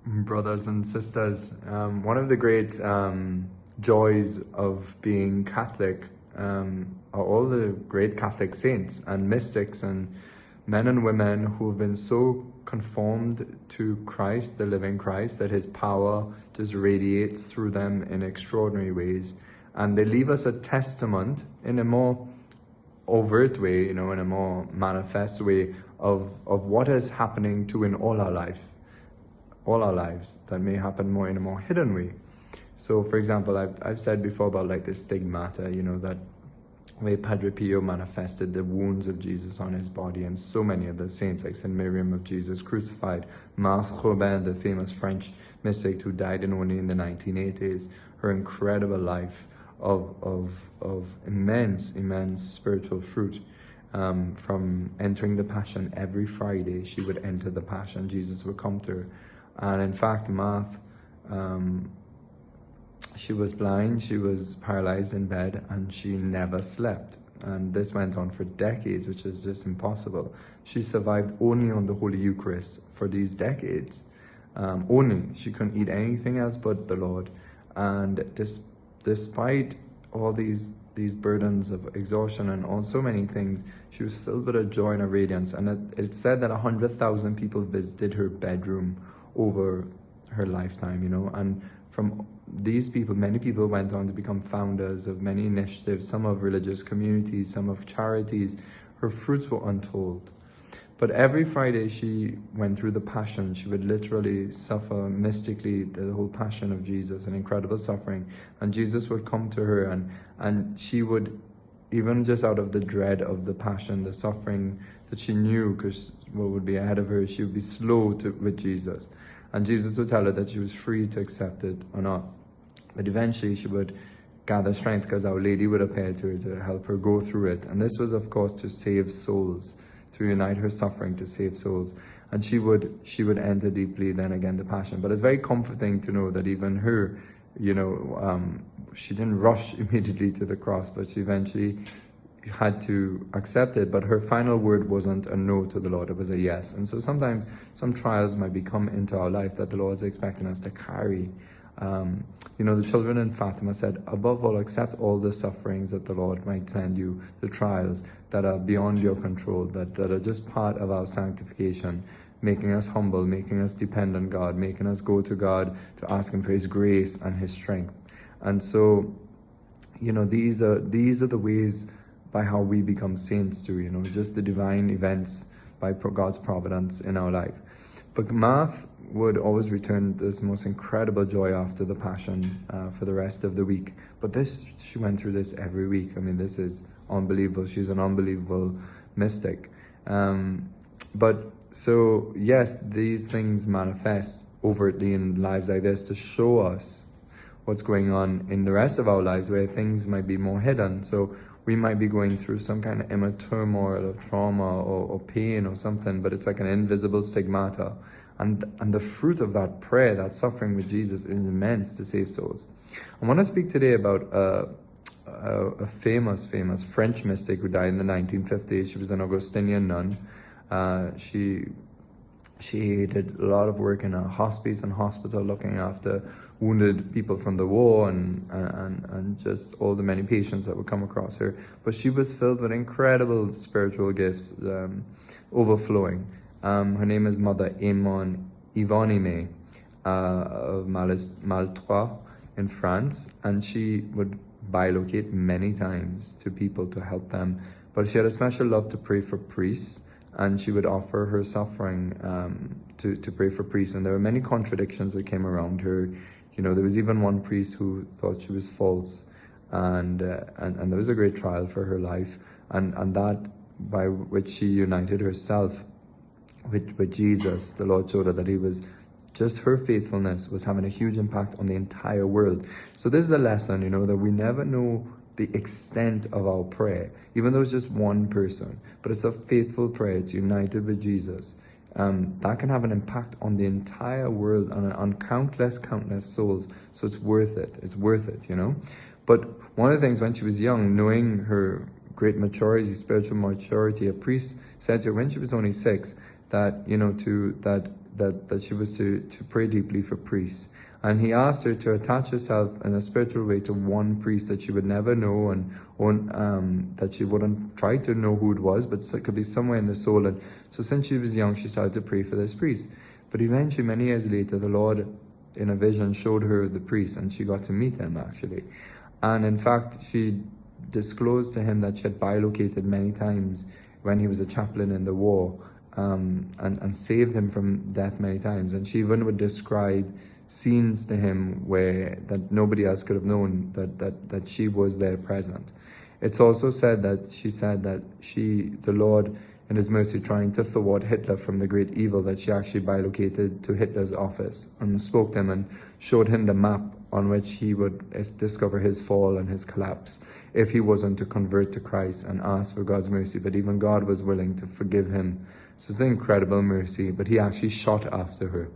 Brothers and sisters, one of the great joys of being Catholic are all the great Catholic saints and mystics and men and women who have been so conformed to Christ, the living Christ, that his power just radiates through them in extraordinary ways. And they leave us a testament in a more overt way, in a more manifest way of what is happening to in all our lives that may happen more in a more hidden way. So, for example, I've said before about like the stigmata, that way Padre Pio manifested the wounds of Jesus on his body, and so many of the saints like Saint Miriam of Jesus Crucified, Marthe Robin, the famous French mystic who died only in the 1980s, her incredible life of immense spiritual fruit. From entering the Passion every Friday, she would enter the Passion, Jesus would come to her. And in fact, Marthe, she was blind, she was paralyzed in bed, and she never slept. And this went on for decades, which is just impossible. She survived only on the Holy Eucharist for these decades. Only. She couldn't eat anything else but the Lord. And despite all these burdens of exhaustion and all so many things, she was filled with a joy and a radiance. And it said that 100,000 people visited her bedroom over her lifetime, and from these people, many people went on to become founders of many initiatives, some of religious communities, some of charities. Her fruits were untold. But every Friday she went through the Passion. She would literally suffer mystically the whole Passion of Jesus, an incredible suffering. And Jesus would come to her, and she would, even just out of the dread of the Passion, the suffering that she knew, because what would be ahead of her, she would be slow with Jesus. And Jesus would tell her that she was free to accept it or not. But eventually she would gather strength because Our Lady would appear to her to help her go through it. And this was, of course, to save souls, to unite her suffering, to save souls. And she would enter deeply then again the Passion. But it's very comforting to know that even her, she didn't rush immediately to the cross, but she eventually had to accept it. But her final word wasn't a no to the Lord, it was a yes. And so sometimes some trials might come into our life that the Lord's expecting us to carry. The children in Fatima said, above all, accept all the sufferings that the Lord might send you, the trials that are beyond your control, that are just part of our sanctification, making us humble, making us depend on God, making us go to God to ask him for his grace and his strength. And so, these are the ways by how we become saints too, just the divine events by God's providence in our life. But Marthe would always return this most incredible joy after the Passion for the rest of the week. But she went through this every week. I mean, this is unbelievable. She's an unbelievable mystic. But so, yes, these things manifest overtly in lives like this to show us what's going on in the rest of our lives where things might be more hidden. So we might be going through some kind of inner turmoil or trauma or pain or something, but it's like an invisible stigmata. And the fruit of that prayer, that suffering with Jesus, is immense to save souls. I want to speak today about a famous French mystic who died in the 1950s. She was an Augustinian nun. She did a lot of work in a hospice and hospital, looking after wounded people from the war and just all the many patients that would come across her. But she was filled with incredible spiritual gifts, overflowing. Her name is Mother Aymon Ivanime of Maltroit in France, and she would bilocate many times to people to help them. But she had a special love to pray for priests, and she would offer her suffering to pray for priests. And there were many contradictions that came around her. There was even one priest who thought she was false, and there was a great trial for her life, and that by which she united herself with Jesus. The Lord showed her that he was just, her faithfulness was having a huge impact on the entire world. So this is a lesson, that we never know the extent of our prayer, even though it's just one person, but it's a faithful prayer. It's united with Jesus. That can have an impact on the entire world, on countless souls. So it's worth it. It's worth it, But one of the things, when she was young, knowing her great maturity, spiritual maturity, a priest said to her when she was only 6, that that she was to pray deeply for priests. And he asked her to attach herself in a spiritual way to one priest that she would never know, and that she wouldn't try to know who it was, but it could be somewhere in the soul. And so since she was young, she started to pray for this priest. But eventually, many years later, the Lord, in a vision, showed her the priest, and she got to meet him, actually. And in fact, she disclosed to him that she had bilocated many times when he was a chaplain in the war, and saved him from death many times. And she even would describe scenes to him where that nobody else could have known that she was there present. It's also said that she said that the Lord, in his mercy, trying to thwart Hitler from the great evil, that she actually bilocated to Hitler's office and spoke to him and showed him the map on which he would discover his fall and his collapse if he wasn't to convert to Christ and ask for God's mercy. But even God was willing to forgive him. So it's an incredible mercy, but he actually shot after her.